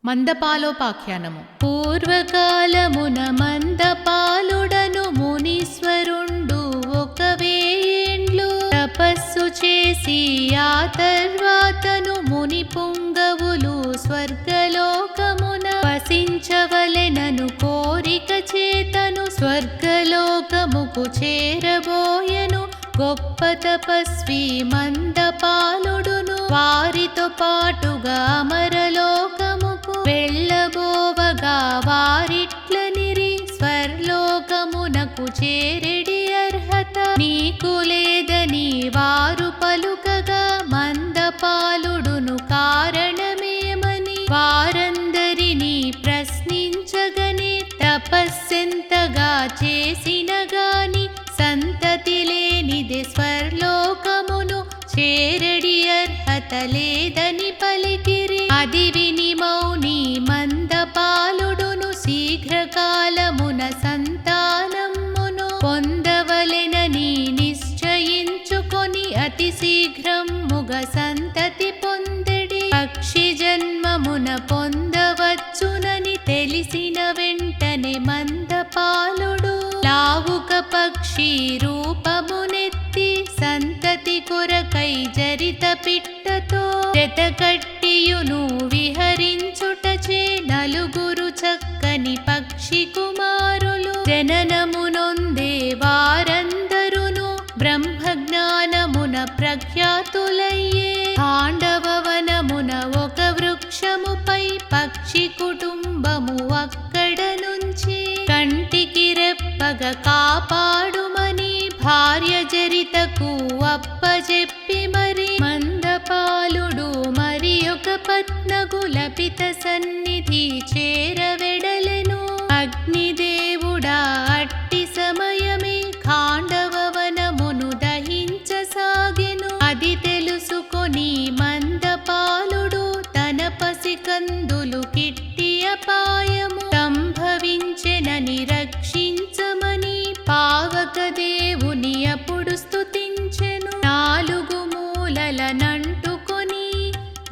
మందపాలోపాఖ్యానము. పూర్వకాలమున మందపాలుడను మునీశ్వరుండు ఒక వేయిండ్లు తపస్సు చేసి ఆ తర్వాతను ముని పుంగవులు స్వర్గలోకమున వసించవలెనను కోరిక చేతను స్వర్గలోకముకు చేరబోయెను. గొప్ప తపస్వి మందపాలుడును వారితో పాటుగా అమరలోకముకు వెళ్ళబోవగా వారిట్లనిరి, స్వర్లోకమునకు చేరెడి అర్హత నీకు లేదని వారు పలుకగా మందపాలుడును కారణమేమని వారందరినీ ప్రశ్నించగనే, తపస్సెంతగా చేసిన గాని సంతతి లేనిదే స్వర్లోకమును చేరడి అర్హత లేదని పలికిరి. అది విని మౌని మందపాలుడును శీఘ్రకాలమున సంతానమును పొందవలెనని నిశ్చయించుకొని అతి శీఘ్రముగ సంతతి పొందెడి. పక్షి జన్మమున పొందవచ్చునని తెలిసిన వెంటనే మందపాలుడు లావుక పక్షి రూపమునెత్తి సంతతి కొరకై జరిత పిట్టతో జతకట్టియును విహరించుటచే నలుగురు చక్కని పక్షి కుమారులు జననమునొందే వారందరును బ్రహ్మజ్ఞానమున ప్రఖ్యాతులయ్యే. పాండవవనమున ఒక వృక్షముపై పక్షి కుటుంబము అక్కడ నుంచి కంటికి రెప్పగ కాపాడుమని భార్య జరితకు అప్పజెప్పి మరి మందపాలుడు మరి ఒక పత్నగు లపిత సన్నిధి చేరవెడలెను. అగ్నిదేవుడా అట్టి సమయమే ఖాండవవనమును దహించసాగెను. అది తెలుసుకొని మందపాలుడు తన పసికందులు కిట్టి అపాయము సంభవించెనని రక్షించమని పావక దేవుని అప్పుడు స్తుతించెను. నాలుగు మూలల నంటుకొని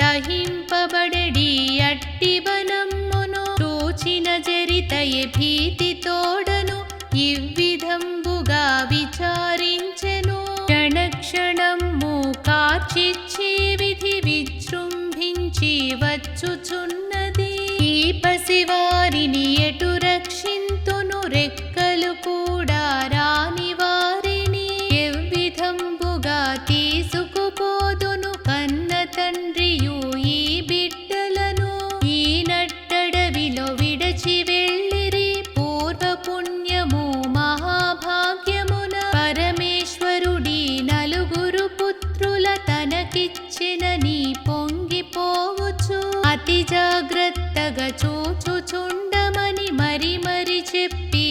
దహింపబడెడి అట్టి వనమ్మును చూచిన జరితయే భీతి తోడను ఇవ్విధంబుగా విచారించెను. క్షణక్షణము కార్చిచ్చి విధి విజృంభించి వచ్చుచున్నది. ఈ పసివారిని ఎటు రక్షింతును, రెక్కలు కూడా రాని వారిని ఎవ్విధంబుగా తీసుకుపోదును. కన్న తండ్రియు ఈ బిడ్డలను ఈ నట్టడవిలో విడచి వెళ్ళిరి. పూర్వపుణ్యము మహాభాగ్యమున పరమేశ్వరుడి నలుగురు పుత్రుల తనకిచ్చెనని పొంగిపోవచ్చు అతి జాగ్రత్తగా చూచుచుండమని మరి మరి చెప్పి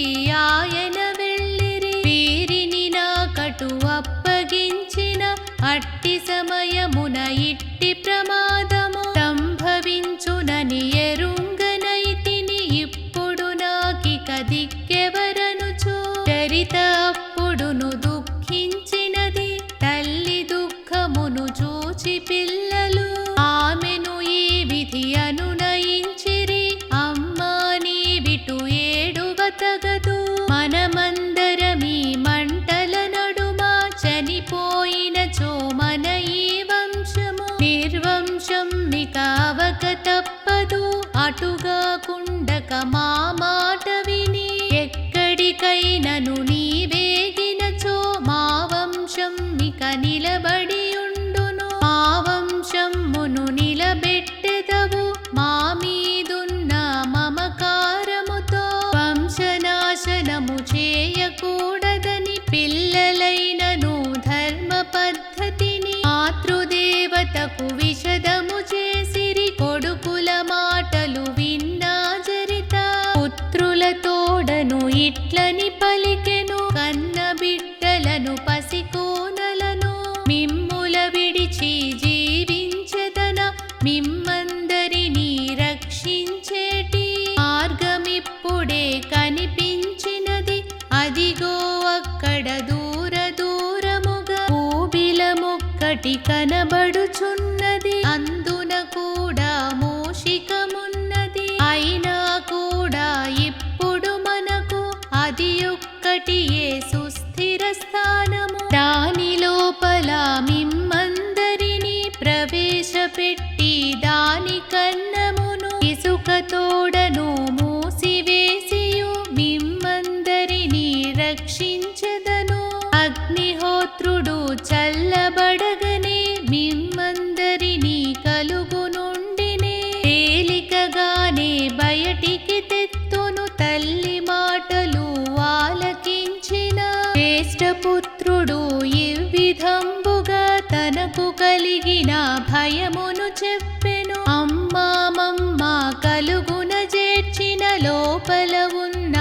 ఆయన వెళ్ళిరి. వీరిని నాకటు అప్పగించిన అట్టి సమయమున ఇట్టి ప్రమాదము సంభవించునని ఎరుంగనైతిని. ఇప్పుడు నాకిక దిక్కెవరనుచు చరిత అప్పుడును దుఃఖించినది. తల్లి దుఃఖమును చూచి పిల్లలు ఆమెను ఈ విధి అనునయించిరి. అమ్మా నీవిటు ఏడువ తగదు, మనమందరమీ మంటల నడుమ చనిపోయినచో మన ఈ వంశము నిర్వంశం మిక అవక తప్పదు. అటుగా కుండక మా మాట విని ఎక్కడికైనను నీవేగినచో మా వంశం మిక నిలబడి ఉండును. మా వంశమును నిలబెట్టెదవు మా మీదున్న మమకారముతో. వంశనాశనము చేయకూడదని పిల్లలైనను ధర్మ పద్ధతిని మాతృదేవతకు విషదము చేసిరి. కొడుకుల మాటలు విన్నా జరిత పుత్రుల తోడను ఇట్లని పలికెను. కన్న బిడ్డలను పసికోనలను మిమ్ముల విడిచి జీవించెదన, మిమ్మందరినీ రక్షించేటి మార్గమిప్పుడే కనిపించినది. అదిగో అక్కడ దూర దూరముగా ఊబిలమొక్కటి కనబడుచున్నది. అందున కూడా మూషికమున్నది. బయటియే సుస్థిర స్థానము. దాని లోపల మిమ్మందరినీ ప్రవేశపెట్టి దాని కన్నమును ఇసుకతోడను మూసివేసియు మిమ్మందరినీ రక్షించెదను. అగ్నిహోత్రుడు చల్లబడగనే మిమ్మందరినీ కలుగు నుండినే తేలికగానే బయటికి తెత్తును. తల్లి మాటలు ఆలకించిన జ్యేష్ఠపుత్రుడు ఇవ్విధంబుగా తనకు కలిగిన భయమును చెప్పెను. అమ్మా మమ్మా కలుగున చేర్చిన లోపల ఉన్న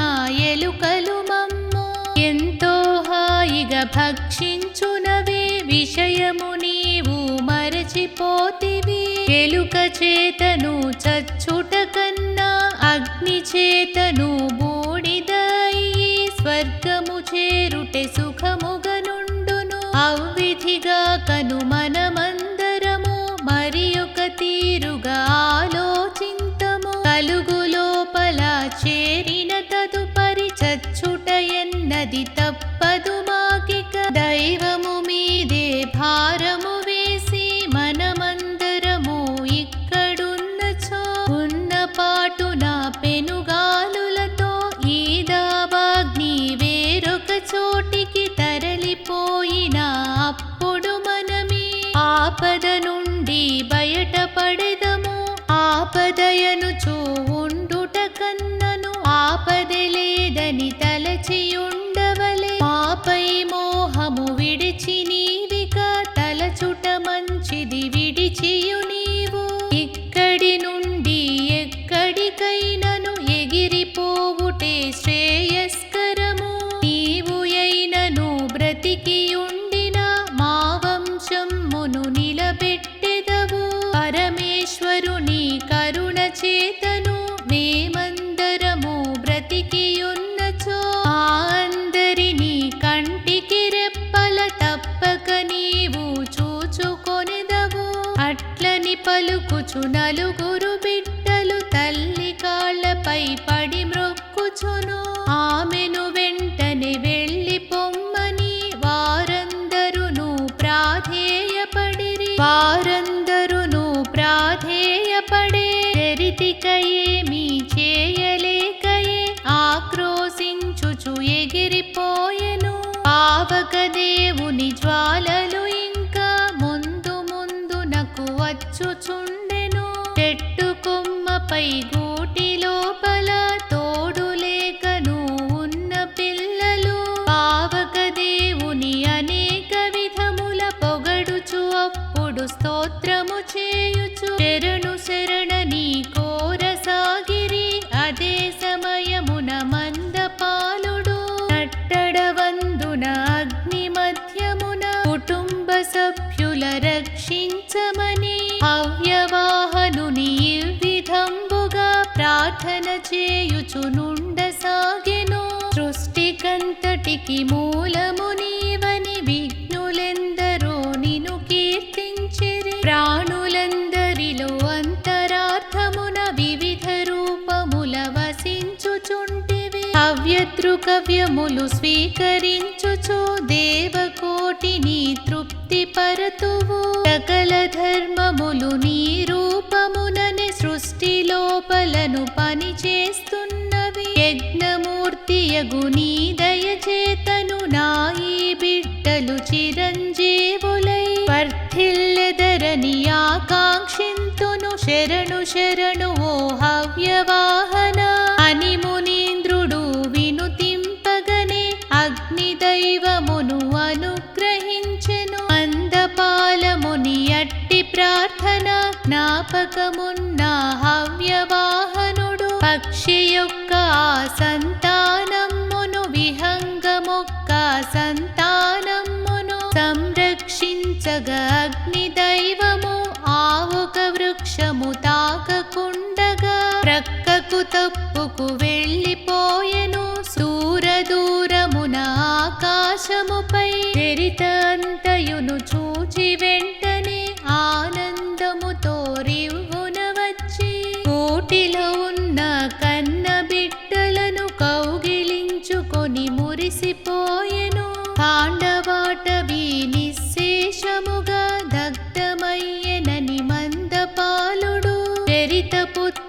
ఎలుకలు మమ్ము ఎంతో హాయిగా భక్షించునవే. విషయము నీవు మరచిపోతివి. ఎలుక చేతను చచ్చుట కన్నా అగ్ని చేతను బూడిదయి స్వర్గము చేరుటే సుఖముగనుండును. అవ్విధిగా కను మనమందరము మరి ఒక తీరుగా ఆలోచింతము. కలుగు లోపల చేరిన తదుపరి చచ్చుట ఎన్నది తప్పదు మాకిక. దైవము మీదే భారము వేసి మనమందరము ఇక్కడున్నచో ఉన్న పాటున పెనుగాలులతో ఈ దావాగ్ని వేరొక చోటికి తరలిపోయిన అప్పుడు మనమీ ఆపద నుండి బయటపడెదము. ఆపదయనుచు ఉండుట కన్నను ఆపద లేదని తలచియుండవలే. మాపై మోహము విడిచి నీవిక తలచుట మంచిది విడిచియు నీవు. ఇక్కడి నుండి ఎక్కడికైనను ఎగిరిపోవుటే శ్రేయస్కరము. నీవు అయినను బ్రతికియుండిన మా వంశమును నిలబెట్టెదవు. పరమేశ్వరుని కరుణ చేతను మేమందరము బ్రతికియున్నచో ఆ అందరినీ కంటికి రెప్పల తప్పక నీవు చూచుకొనెదవు. అట్లని పలుకుచు నలుగురు బిడ్డలు తల్లి కాళ్ళపై పడి మ్రొక్కుచును. ఆమెను వెంటనే వెళ్ళి పొమ్మని వారందరును ప్రాధేయపడిరి. వారందరును ప్రాధేయపడే చరితికయేమీ చేయలేకయే ఆక్రోశించుచు ఎగిరిపోయెను. పావక దేవుని జ్వాలలు ఇంకా ముందు ముందునకు వచ్చుచుండెను. చెట్టు కొమ్మపై గూటి లోపల తోడు లేకను ఉన్న పిల్లలు పావక దేవుని అనేక విధముల పొగడుచు అప్పుడు స్తోత్రము చేయుచు శరణు శరణని కోరసాగిరి. అదే సమయమున మందపాలుడు నట్టడవందున అగ్ని మధ్యమున కుటుంబ సభ్యుల రక్షించమని అవ్యవాహనుని ఇవ్విధంబుగా ప్రార్థన చేయుచు నుండసాగెను. సృష్టికంతటికి మూలము నీవని విఘ్నులెందరో నిను కీర్తించిరి. ప్రాణులందరిలో అంతరార్థమున వివిధ రూపముల వసించుచుంటివి. అవ్యద్రుకవ్యములు స్వీకరించుచు దేవకోటిని తృప్తి పరతువు. సకల ధర్మములు నీ రూపముననే సృష్టి లోపలను పని చేస్తున్నవి. యజ్ఞమూర్తియగు నీ దయచేతను నా ఈ బిడ్డలు చిరంజీవులై వర్ధిల్లెదరని ఆకాంక్షింతును. శరణు శరణు ఓ హవ్యవాహన అని మునీంద్రుడు వినుతింపగనే అగ్నిదైవమును అనుగ్రహించెను. మందపాలముని అట్టి ప్రార్థన జ్ఞాపకమున్న హవ్యవాహనుడు పక్షి యొక్క సంతానమ్మును విహంగమొక్క సంతానమ్మును సంరక్షించగా అగ్నిదైవము ఆ ఒక వృక్షము తాకకుండగా ప్రక్కకు తప్పుకు వెళ్ళిపోయెను. దూరమున ఆకాశముపై చరిత అంతయును చూచి వెంటనే ఆనందముతో రివ్వున వచ్చి కోటిలో ఉన్న కన్న బిడ్డలను కౌగిలించుకొని మురిసి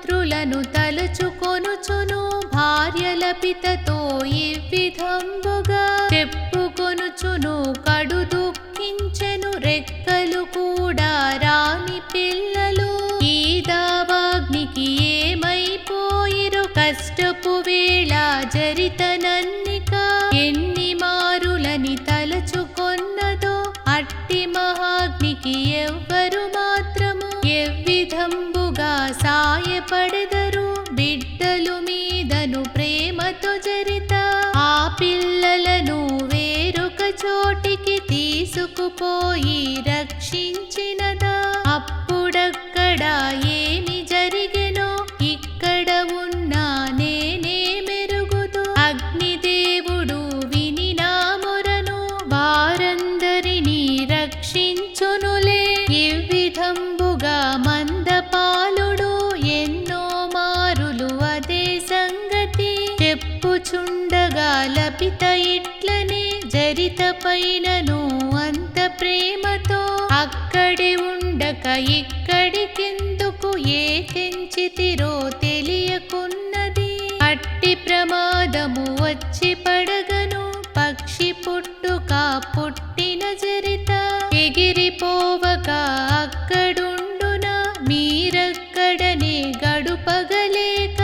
పుత్రులను తలుచుకొనుచును భార్యల పితతో ఇవ్విధంబుగా చెప్పుకొనుచును కడు దుఃఖించెను రెక్కలు కూడా రాని పిల్లలు ఈ దావాగ్నికి ఏమైపోయిరు కష్టపు వేళ జరితనన్నిక ఎన్ని మారులని తలచుకొన్నదో అట్టి మహాగ్నికి ఎవ్వరు మాత్రము ఎవ్విధంబుగా సాయపడెదరు బిడ్డలు మీదను ప్రేమతో జరిత ఆ పిల్లలను వేరొక చోటికి తీసుకుపోయి రక్షించినదా అప్పుడక్కడ ఏమి జరిగెనో ఇక్కడ ఉన్నా నేనే మెరుగుదు అగ్నిదేవుడు విని నా మొరను వారందరినీ రక్షించునులే ఇవ్విధంబుగా మందపాలుడు ఎన్నో మారులు అదే సంగతి చెప్పుచుండగా లపిత ఇట్లనే జరిత పైనను అంత ప్రేమతో అక్కడే ఉండక ఇక్కడికెందుకు ఏ తెంచితిరో తెలియకున్నది అట్టి ప్రమాదము వచ్చి పడగను పక్షి పుట్టుక పుట్టిన జరిత ఎగిరిపోవక అక్కడుండునా మీరక్కడనే గడుపగలేక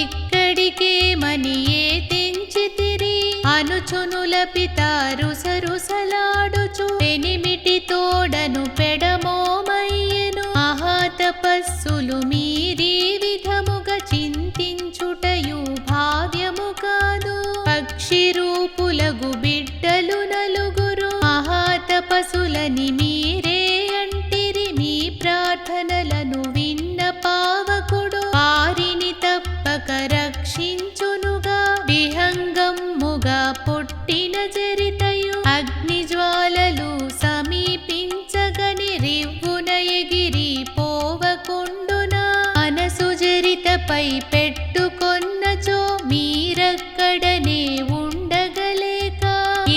ఇక్కడికేమని ఏ తెంచితిరి అనుచునుల పిత రుసరుసలాడుచు పెనిమిటి తోడను పెడమోమయ్యెను మహాతపస్సులు మీరీ విధముగా చింతించుటయు భావ్యము కాదు పక్షి రూపులగు బిడ్డలు నలుగురు మహాతపసులని మీరే అంటిరి మీ ప్రార్థనలను విన్న పావకుడు వారిని తప్పక రక్షించునుగా విహంగమ్ముగా పుట్టిన జరితయు అగ్నిజ్వాలలు సమీపించగని రివ్వున ఎగిరి పోవకుండునా మనసు జరితపై పెట్టుకొన్నచో మీరక్కడనే ఉండగలేక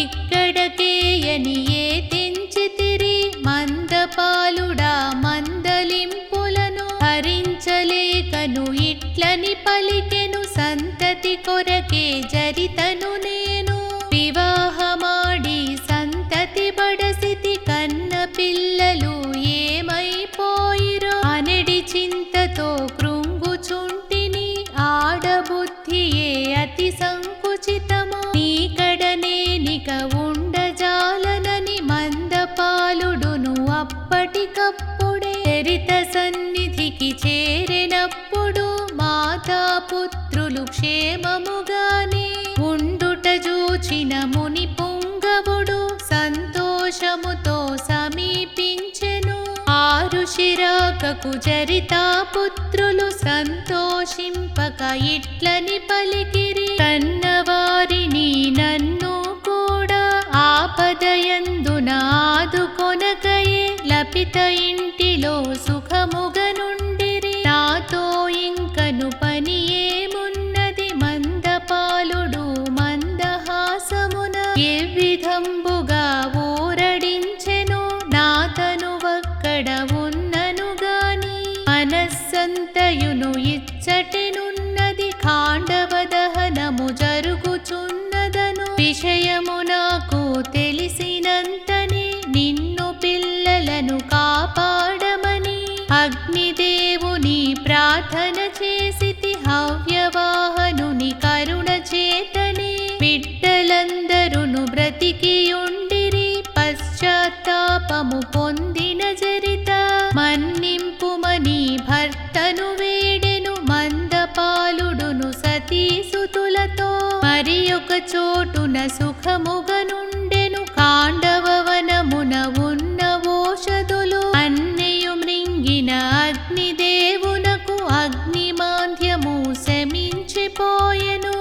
ఇక్కడకేయని ఏ తెంచితిరి మందపాలుడా మందలింపులను భరించలేకను ఇట్లని పలికెను సంతతి కొరకే జరితను నేను వివాహమాడి సంతతి బడసితి కన్న పిల్లలు ఏమైపోయిరో అనెడి చింతతో కృంగుచుంటిని ఆడబుద్ధియే అతి సంకుచితము నీకడనేనిక ఉండజాలనని మందపాలుడును అప్పటికప్పుడే చరిత సన్నిధికి చేరినప్పుడు మాతాపుత్రులు క్షేమముగానే ఉండుట జూచిన ముని పుంగవుడు సంతోషముతో సమీపించెను ఆరు శిరాకకు జరితాపుత్రులు సంతోషింపక ఇట్లని పలికిరి కన్నవారిని నన్ను కూడా ఆపదయందున ఆదుకొనకయే లపిత ఇంటిలో సుఖముగనుండిరి నాతో ఇంకను పని ఏమున్నది మందపాలుడు మందహాసమున ఎవ్విధంబుగా ఊరడించెను నాతను వక్కడ ఉన్నను గాని మనస్సంతయును ఇచ్చటెనున్నది ఖాండవ దహనము జరుగుచున్నదను విషయము నాకు తెలిసినంతనే నిన్ను పిల్లలను కాపాడమని అగ్నిదేవుని ప్రార్థన చేసితి హవ్యవాహనుని కరుణ చేతనే బిడ్డలందరును బ్రతికియుండిరి పశ్చాత్తాపము పొందిన జరిత మన్నింపుమని భర్తను వేడెను మందపాలుడును సతీసుతులతో మరి ఒక చోటున సుఖముగనుండెను కాండవవనమున ఉన్న ఓషధులు అన్నయు మృంగిన అగ్నిదేవునకు అగ్నిమాంద్యము శమించిపోయెను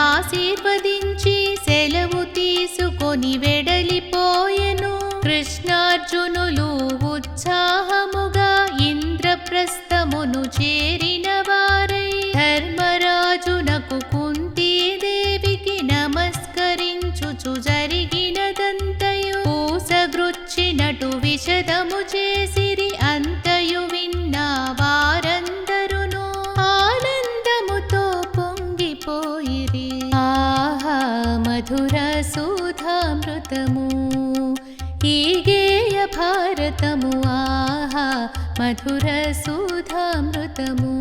నరనారాయణులాశీర్వదించి సెలవు తీసుకొని వెడలిపోయెను కృష్ణార్జునులు ఉత్సాహముగా ఇంద్రప్రస్థమును చేరిన వారై ధర్మరాజునకు కుంతీదేవికి నమస్కరించుచు జరిగినదంతయు పూసగృచ్చినటు విషదము చేసిరి అంతయు విన్న వారందరూ సుధామృతము ఈ గేయ భారతము ఆహా మధుర సుధామృతము